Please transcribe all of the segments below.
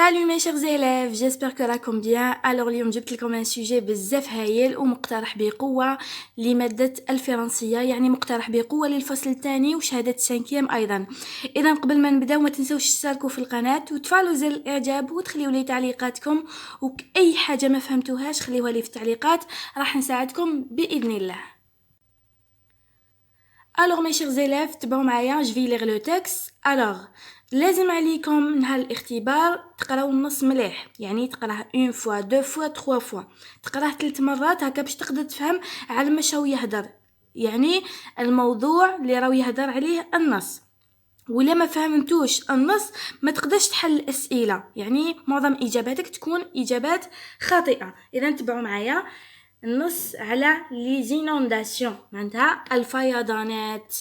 Salut mes chers élèves, j'espère que راكم bien. Alors اليوم جبت لكم un sujet بزاف هايل ومقترح بقوة لمادة الفرنسية، يعني مقترح بقوة للفصل الثاني وشهادة السانكيام أيضا. إذا قبل ما نبداو ما تنسوش تشتركوا في القناة وتفعلوا زر الإعجاب وتخليوا لي تعليقاتكم، وأي حاجة ما فهمتوهاش خليوها لي في التعليقات، راح نساعدكم بإذن الله. Alors mes chers élèves, تبعوا معايا، je vais lire le texte. Alors لازم عليكم نهار الاختبار تقراو النص مليح، يعني تقراه اون فوا دو فوا تخوا فوا، تقراه 3 مرات هكا باش تقدر تفهم على ماش راهو يهدر، يعني الموضوع اللي راهو يهدر عليه النص. ولا ما فهمتوش النص ما تقدرش تحل الاسئله، يعني معظم اجاباتك تكون اجابات خاطئه. اذا تبعوا معايا النص على لي زينونداسيون، معناتها الفيضانات.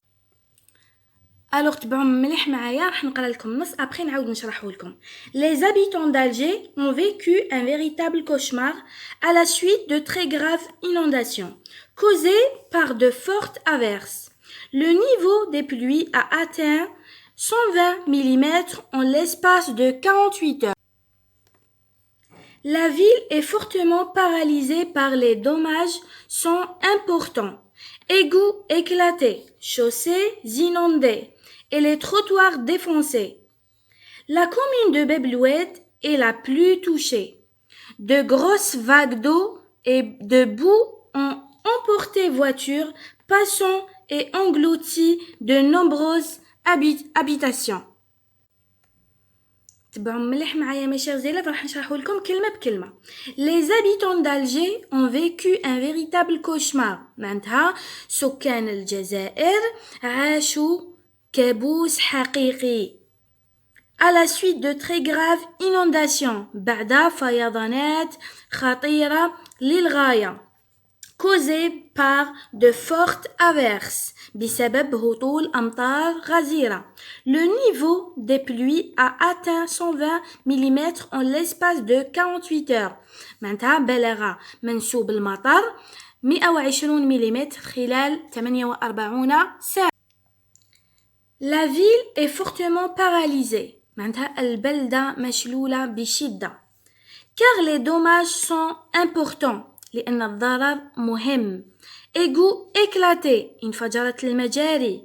Alors تبعوا مليح معايا، راح نقرا لكم النص ابري نعاود نشرحه لكم. Les habitants d'Alger ont vécu un véritable cauchemar à la suite de très graves inondations causées par de fortes averses. Le niveau des pluies a atteint 120 mm en l'espace de 48 heures. La ville est fortement paralysée par les dommages sont importants. Égouts éclatés, chaussées inondées et les trottoirs défoncés. La commune de Bebloued est la plus touchée. De grosses vagues d'eau et de boue ont emporté voitures, passants et englouti de nombreuses habitations. تبعوا مليح معايا mes chers élèves، راح نشرحوا لكم كلمة بكلمة. Les habitants d'Alger ont vécu un véritable cauchemar. معناتها سكان الجزائر عاشوا كابوس حقيقي. À la suite de très graves inondations، بعد فيضانات خطيرة للغاية. causées par de fortes averses، بسبب هطول أمطار غزيرة. Le niveau des pluies a atteint 120 mm en l'espace de 48 heures. معناتها بلغ منسوب المطر 120 ملم خلال 48 ساعة. La ville est fortement paralysée. معناتها البلدة مشلولة بشدة. Car les dommages sont importants. لأن الضرر مهم. Égouts éclatés، انفجرت المجاري.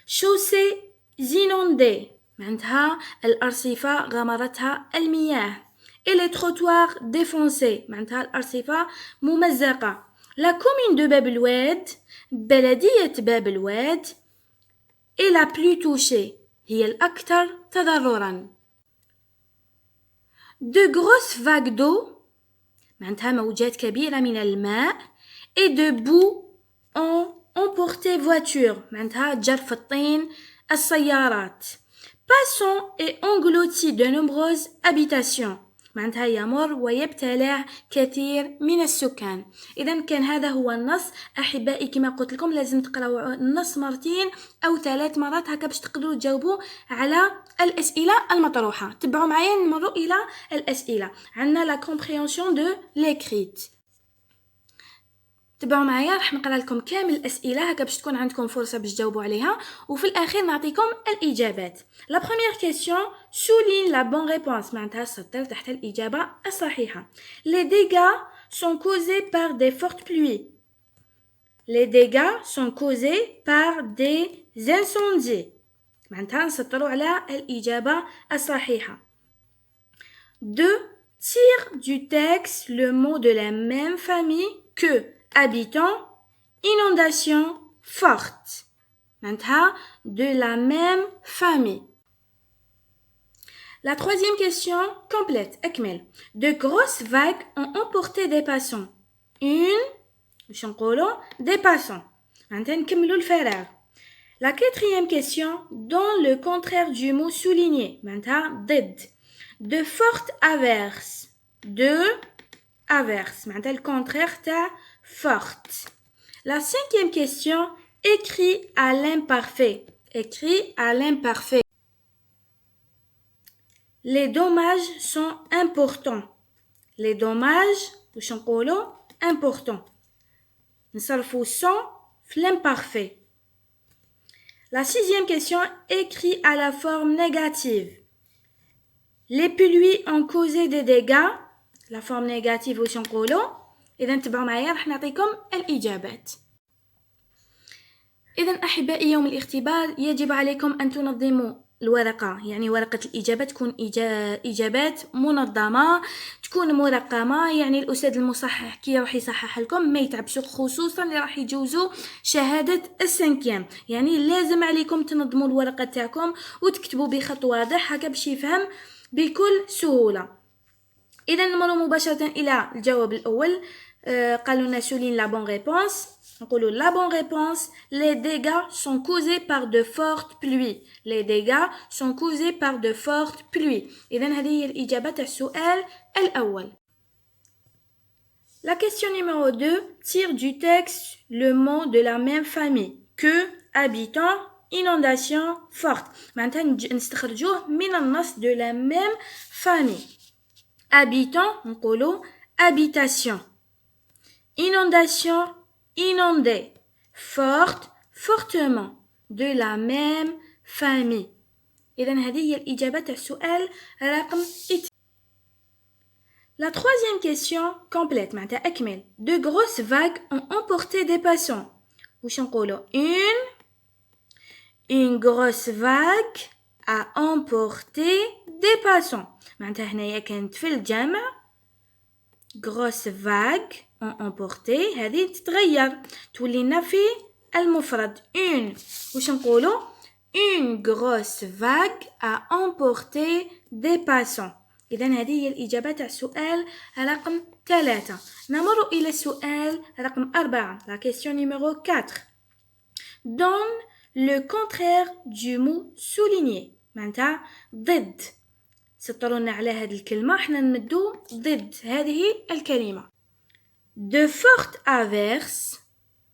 Chaussées inondées، معناتها الأرصفة غمرتها المياه. Et les trottoirs défoncés، معناتها الأرصفة ممزقة. La commune de Bebloued، بلدية باب الواد، est la plus touchée، هي الأكثر تضررا. De grosses vagues d'eau، معناتها موجات كبيرة من الماء. et de boue ont emporté voitures، معناتها جرف الطين السيارات. passant et englouti de nombreuses habitations، معناتها يمر ويبتلع كثير من السكان. إذا كان هذا هو النص أحبائي. كما قلت لكم لازم تقراوا النص مرتين أو 3 مرات هكا باش تقدروا تجاوبوا على الأسئلة المطروحة. تبعوا معايا نمروا إلى الأسئلة. عندنا la compréhension de l'écrit. تبعوا معايا راح نقرا لكم كامل الأسئلة هكا باش تكون عندكم فرصة باش تجاوبوا عليها، وفي الأخير نعطيكم الإجابات. La première question souligne la bonne réponse، معناتها سطر تحت الإجابة الصحيحة. Les dégâts sont causés par des fortes pluies. Les dégâts sont causés par des incendies، معناتها نسطروا على الإجابة الصحيحة. 2. Tire du texte le mot de la même famille que habitant, inondation, forte. معناتها de la même famille. La troisième question complète. أكمل. De grosses vagues ont emporté des passants. باش نقولوا des passants. معناتها نكملوا الفراغ. La quatrième question dans le contraire du mot souligné. معناتها ضد. De fortes averses. De averses. معناتها le contraire تاع forte. La cinquième question écrit à l'imparfait. Écrit à l'imparfait. Les dommages sont importants. Les dommages باش نقولوا importants. نصرفوا sont في l'imparfait. La sixième question écrit à la forme négative. Les pluies ont causé des dégâts. La forme négative واش نقولوا؟ إذا تبعوا معايا راح نعطيكم الإجابات. إذا أحبائي يوم الاختبار يجب عليكم أن تنظموا الورقة، يعني ورقة الإجابات تكون إجابات منظمة، تكون مرقمة، يعني الأستاذ المصحح كي راح يصحح لكم ما يتعبش، خصوصا اللي راح يجوزوا شهادة السنكيام، يعني لازم عليكم تنظموا الورقة تاعكم وتكتبوا بخط واضح هكا باش يفهم بكل سهولة. إذا نمر مباشرة إلى الجواب الأول. قالوا لنا سولين لا بون ريبونس. نقولوا la bonne réponse. Les dégâts sont causés par de fortes pluies. Les dégâts sont causés par de fortes pluies. إذا هذه هي الإجابة تاع السؤال الأول. La question numéro 2 tire du texte le mot de la même famille que habitant, inondation, forte. معناتها نستخرجوه من النص de la même famille. Habitant نقولوا habitation. Inondation, inondé. Forte, fortement. De la même famille. إذا هذه هي الإجابة تاع السؤال رقم 2. La troisième question complète معناتها أكمل. De grosses vagues ont emporté des passants. واش نقولوا؟ Une grosse vague a emporté des passants. معناتها هنايا كانت في الجمع grosse vague ont emporté، هذه تتغير تولي لنا في المفرد une. واش نقولوا؟ Une grosse vague a emporté des passants. إذا هذه هي الإجابة تاع السؤال رقم 3. نمر إلى السؤال رقم 4. La question numéro 4. Donne le contraire du mot souligné. معناتها ضد. سطرونا على هذه الكلمة حنا نمدو ضد هذه الكلمة. De fortes averses.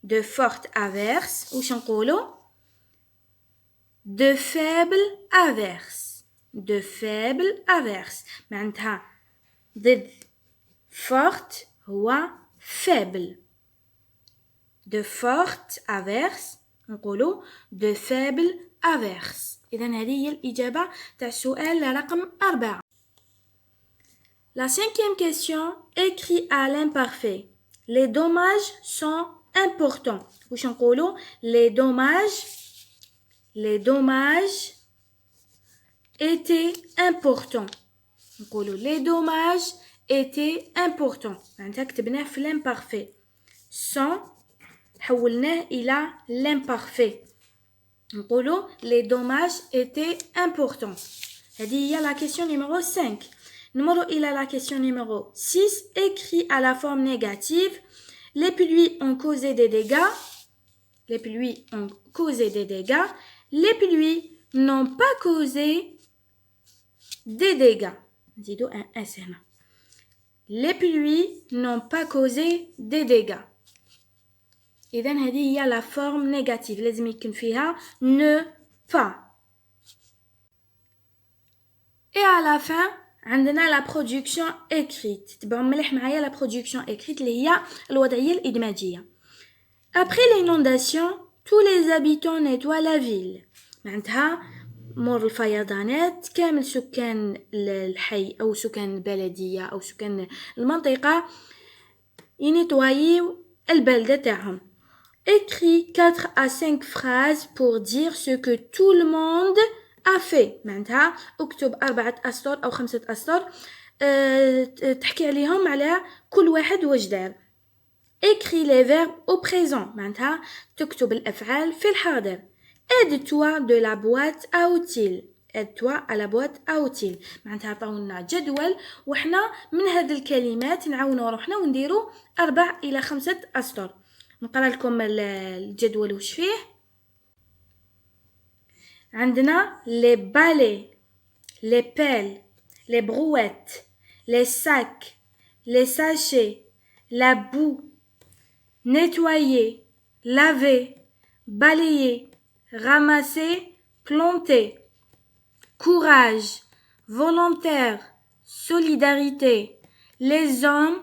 De fortes averses. واش نقولوا؟ De faibles averses. De faibles averses. معناتها ضد forte هو faible. De fortes averses نقولوا de faibles averses. إذا هذه هي الإجابة تاع السؤال رقم 4. La 5e question écrit à l'imparfait. Les dommages sont importants. واش نقولوا؟ Les dommages étaient importants. نقولوا les dommages étaient importants. معناتها كتبناه في l'imparfait. sont حولناه إلى l'imparfait. نقولوا les dommages étaient importants. هذه هي la question numéro 5. نمر إلى la question numéro 6. Écrit à la forme négative. Les pluies ont causé des dégâts. Les pluies ont causé des dégâts. Les pluies n'ont pas causé des dégâts. نزيدو un S هنا. Les pluies n'ont pas causé des dégâts. إذا هذه هي la forme négative. لازم يكون فيها ne pas. Et à la fin عندنا la production écrite. تبعوا مليح معايا la production écrite اللي هي الوضعية الإدماجية. Après l'inondation, tous les habitants nettoient la ville. معناتها مور الفيضانات كامل سكان الحي أو سكان البلدية أو سكان المنطقة ينتوايو البلدة تاعهم. Écris 4 à 5 phrases pour dire ce que tout le monde a fait. معناتها اكتب 4 أسطر أو 5 أسطر تحكي عليهم على كل واحد واش دار. Écris les verbes au présent. معناتها تكتب الأفعال في الحاضر. Aide-toi de la boîte à outils. Aide-toi à la boîte à outils. معناتها عطاونا جدول وحنا من هذه الكلمات نعاونوا روحنا ونديروا 4 إلى 5 أسطر. نقرأ لكم الجدول وش فيه. عندنا les balais, les pelles, les brouettes, les sacs, les sachets, la boue, nettoyer, laver, balayer, ramasser, planter. Courage, volontaire, solidarité, les hommes,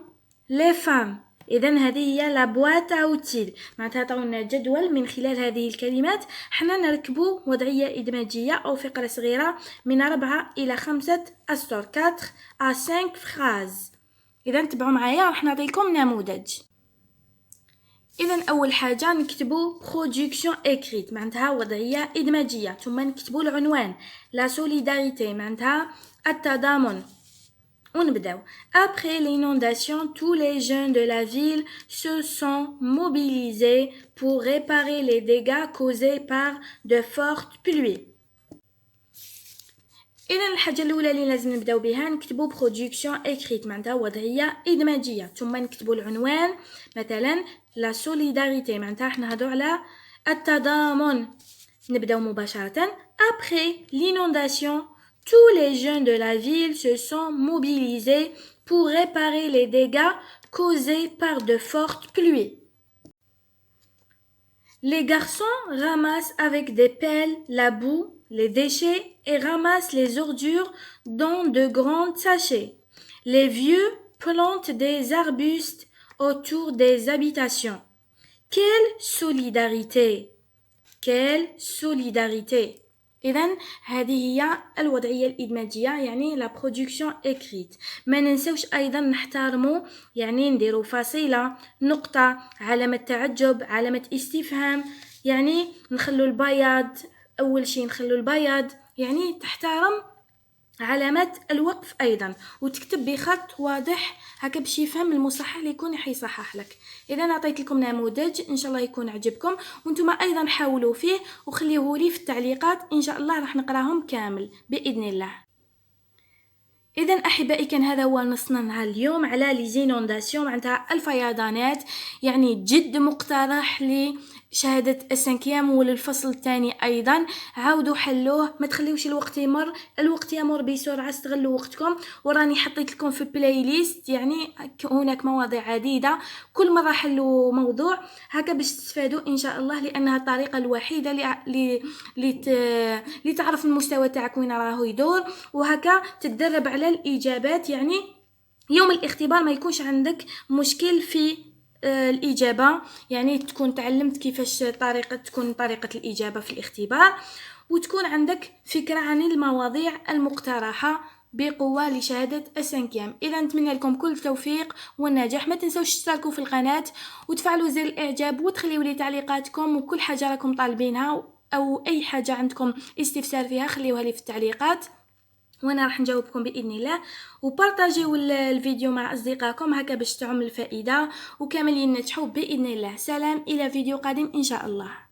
les femmes. اذا هذه هي لا بواط اوتيل، معناتها عطاونا جدول من خلال هذه الكلمات حنا نركبوا وضعيه ادماجيه او فقره صغيره من 4 الى 5 اسطر 4 à 5 phrases. اذا تبعوا معايا راح نعطيكم نموذج. اذا اول حاجه نكتبوا production écrite معناتها وضعيه ادماجيه، ثم نكتبوا العنوان la solidarité معناتها التضامن، ونبداو. Après l'inondation, tous les jeunes de la ville se sont mobilisés pour réparer les dégâts causés par de fortes pluies. إذا الحاجة الأولى اللي لازم نبداو بها نكتبو production écrite معناتها وضعية إدماجية، ثم نكتبو العنوان مثلا la solidarité معناتها راح نهضرو على التضامن. نبداو مباشرة. Après l'inondation, tous les jeunes de la ville se sont mobilisés pour réparer les dégâts causés par de fortes pluies. Les garçons ramassent avec des pelles la boue, les déchets et ramassent les ordures dans de grands sachets. Les vieux plantent des arbustes autour des habitations. Quelle solidarité! Quelle solidarité! إذن هذه هي الوضعية الإدماجية يعني لا برودكسيون إكريت. ما ننسوش أيضا نحترمو يعني نديرو فاصلة، نقطة، علامة تعجب، علامة استفهام، يعني نخلو البياض أول شي، نخلو البياض يعني تحترم علامات الوقف أيضا، وتكتب بخط واضح هكا باش يفهم المصحح اللي يكون يصحح لك. إذا أعطيت لكم نموذج إن شاء الله يكون عجبكم، وانتم أيضا حاولوا فيه وخليه لي في التعليقات، إن شاء الله راح نقراهم كامل بإذن الله. إذا أحبائي كان هذا هو نصنا اليوم على لي زينونداسيون معناتها الفيضانات، يعني جد مقترح لشهادة السنكيام وللفصل الثاني أيضا. عاودوا حلوه، ما تخليوش الوقت يمر، الوقت يمر بسرعة، استغلوا وقتكم. وراني حطيت لكم في بلاي ليست يعني هناك مواضيع عديدة، كل مرة حلوا موضوع هكا باش تستفادوا إن شاء الله، لأنها الطريقة الوحيدة لتعرف المستوى تاعك وين راهو يدور، وهكا تتدرب على الإجابات، يعني يوم الاختبار ما يكونش عندك مشكل في الإجابة، يعني تكون تعلمت كيفاش تكون طريقة الإجابة في الاختبار، وتكون عندك فكرة عن المواضيع المقترحة بقوة لشهادة السنكيام. إذا نتمنى لكم كل التوفيق والنجاح. ما تنسوش تشتركوا في القناة وتفعلوا زر الإعجاب وتخليوا لي تعليقاتكم، وكل حاجة راكم طالبينها أو أي حاجة عندكم استفسار فيها خليوها لي في التعليقات، وانا راح نجاوبكم باذن الله. وبارطاجيو الفيديو مع اصدقائكم هكا باش تعم الفائده وكامل ينجحوا باذن الله. سلام، الى فيديو قادم ان شاء الله.